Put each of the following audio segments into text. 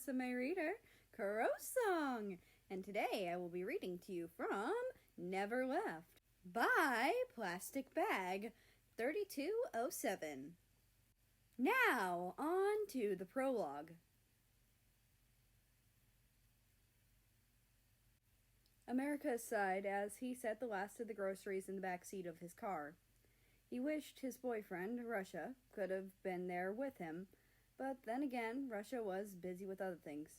RusAme reader, Song, and today I will be reading to you from Never Left by Plastic Bag 3207. Now, on to the prologue. America sighed as he set the last of the groceries in the back seat of his car. He wished his boyfriend, Russia, could have been there with him, but then again, Russia was busy with other things.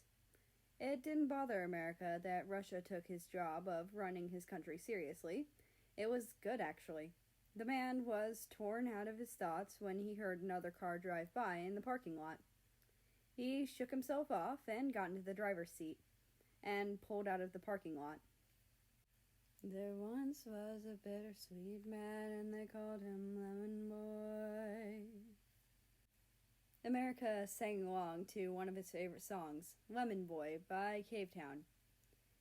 It didn't bother America that Russia took his job of running his country seriously. It was good, actually. The man was torn out of his thoughts when he heard another car drive by in the parking lot. He shook himself off and got into the driver's seat, and pulled out of the parking lot. There once was a bittersweet man, and they called him Lemon Boy. America sang along to one of his favorite songs, Lemon Boy by Cavetown.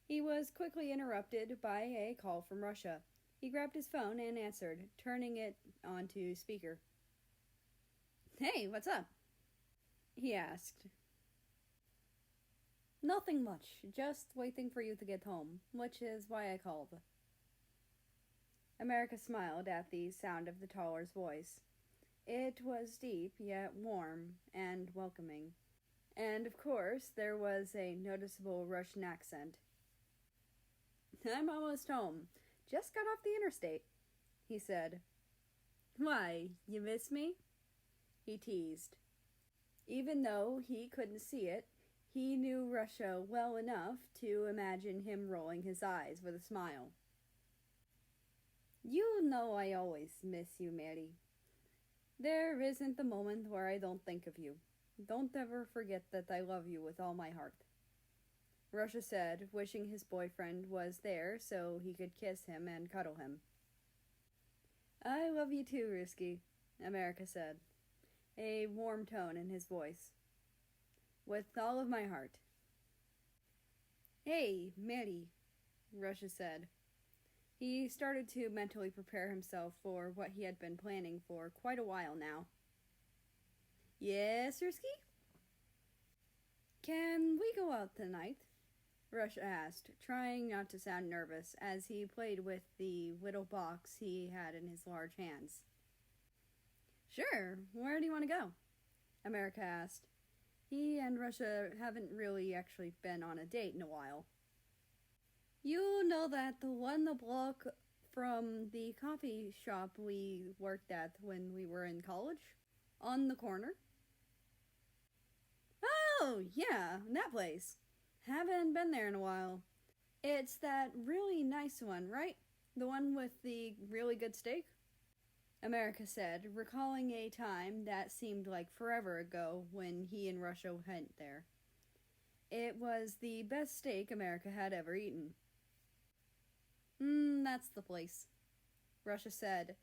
He was quickly interrupted by a call from Russia. He grabbed his phone and answered, turning it onto speaker. "Hey, what's up?" he asked. "Nothing much, just waiting for you to get home, which is why I called." America smiled at the sound of the taller's voice. It was deep, yet warm and welcoming. And, of course, there was a noticeable Russian accent. "I'm almost home. Just got off the interstate," he said. "Why, you miss me?" he teased. Even though he couldn't see it, he knew Russia well enough to imagine him rolling his eyes with a smile. "You know I always miss you, Mary. There isn't a moment where I don't think of you. Don't ever forget that I love you with all my heart," Russia said, wishing his boyfriend was there so he could kiss him and cuddle him. "I love you too, Risky," America said, a warm tone in his voice. "With all of my heart." "Hey, Mary," Russia said. He started to mentally prepare himself for what he had been planning for quite a while now. "Yes, Risky?" "Can we go out tonight?" Russia asked, trying not to sound nervous as he played with the little box he had in his large hands. "Sure, where do you want to go?" America asked. He and Russia haven't really actually been on a date in a while. "You know that the one block from the coffee shop we worked at when we were in college? On the corner?" "Oh, yeah, that place. Haven't been there in a while. It's that really nice one, right? The one with the really good steak?" America said, recalling a time that seemed like forever ago when he and Russia went there. It was the best steak America had ever eaten. That's the place," Russia said,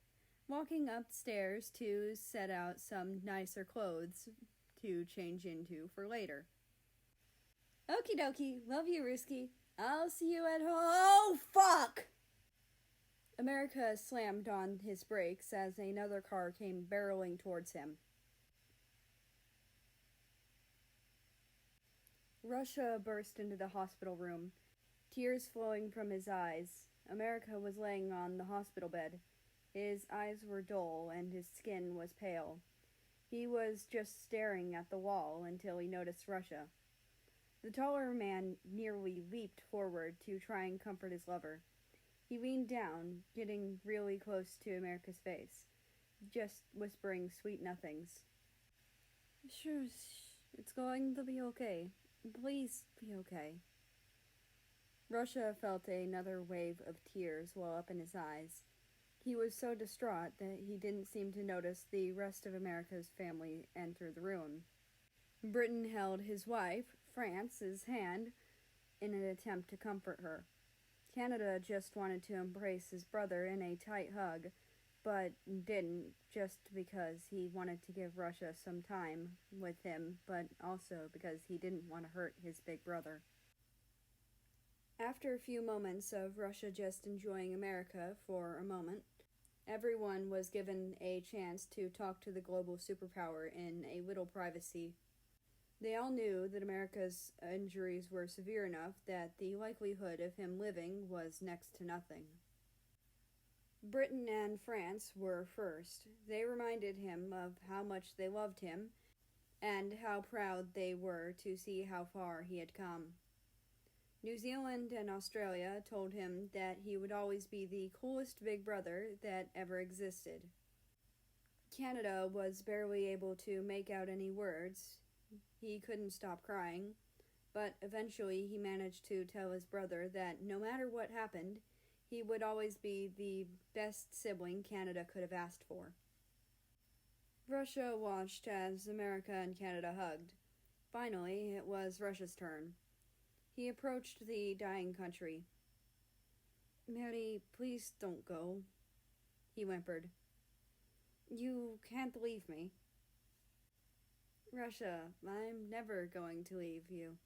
walking upstairs to set out some nicer clothes to change into for later. "Okie dokie, love you, Risky. I'll see you at home." "Oh, fuck!" America slammed on his brakes as another car came barreling towards him. Russia burst into the hospital room, tears flowing from his eyes. America was laying on the hospital bed. His eyes were dull and his skin was pale. He was just staring at the wall until he noticed Russia. The taller man nearly leaped forward to try and comfort his lover. He leaned down, getting really close to America's face, just whispering sweet nothings. Shush, it's going to be okay. Please be okay." Russia felt another wave of tears well up in his eyes. He was so distraught that he didn't seem to notice the rest of America's family enter the room. Britain held his wife, France's hand in an attempt to comfort her. Canada just wanted to embrace his brother in a tight hug, but didn't, just because he wanted to give Russia some time with him, but also because he didn't want to hurt his big brother. After a few moments of Russia just enjoying America for a moment, everyone was given a chance to talk to the global superpower in a little privacy. They all knew that America's injuries were severe enough that the likelihood of him living was next to nothing. Britain and France were first. They reminded him of how much they loved him and how proud they were to see how far he had come. New Zealand and Australia told him that he would always be the coolest big brother that ever existed. Canada was barely able to make out any words. He couldn't stop crying, but eventually he managed to tell his brother that no matter what happened, he would always be the best sibling Canada could have asked for. Russia watched as America and Canada hugged. Finally, it was Russia's turn. He approached the dying country. "Mary, please don't go," he whimpered. "You can't leave me." "Russia, I'm never going to leave you,"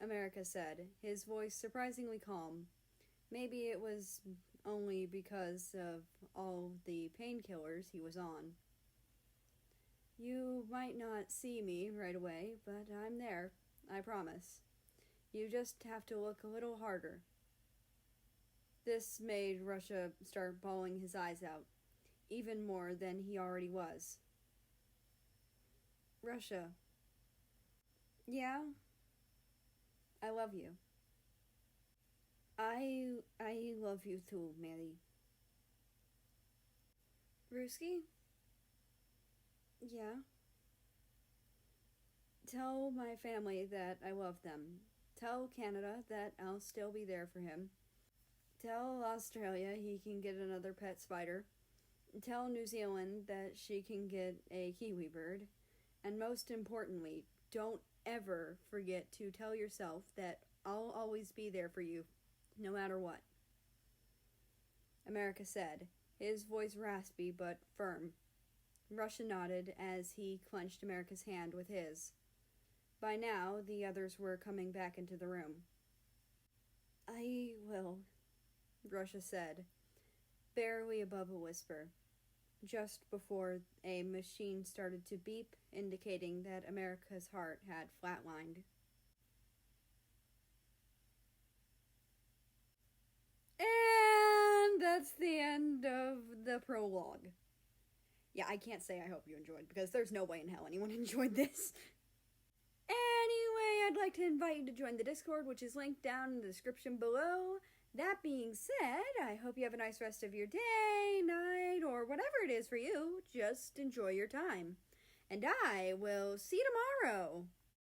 America said, his voice surprisingly calm. Maybe it was only because of all the painkillers he was on. "You might not see me right away, but I'm there, I promise. You just have to look a little harder." This made Russia start bawling his eyes out, even more than he already was. "Russia." "Yeah? I love you." I love you too, Mary." "Ruski?" "Yeah?" "Tell my family that I love them. Tell Canada that I'll still be there for him. Tell Australia he can get another pet spider. Tell New Zealand that she can get a kiwi bird. And most importantly, don't ever forget to tell yourself that I'll always be there for you, no matter what." America said, his voice raspy but firm. Russia nodded as he clenched America's hand with his. By now, the others were coming back into the room. "I will," Russia said, barely above a whisper, just before a machine started to beep, indicating that America's heart had flatlined. And that's the end of the prologue. Yeah, I can't say I hope you enjoyed, because there's no way in hell anyone enjoyed this. Anyway, I'd like to invite you to join the Discord, which is linked down in the description below. That being said, I hope you have a nice rest of your day, night, or whatever it is for you. Just enjoy your time. And I will see you tomorrow.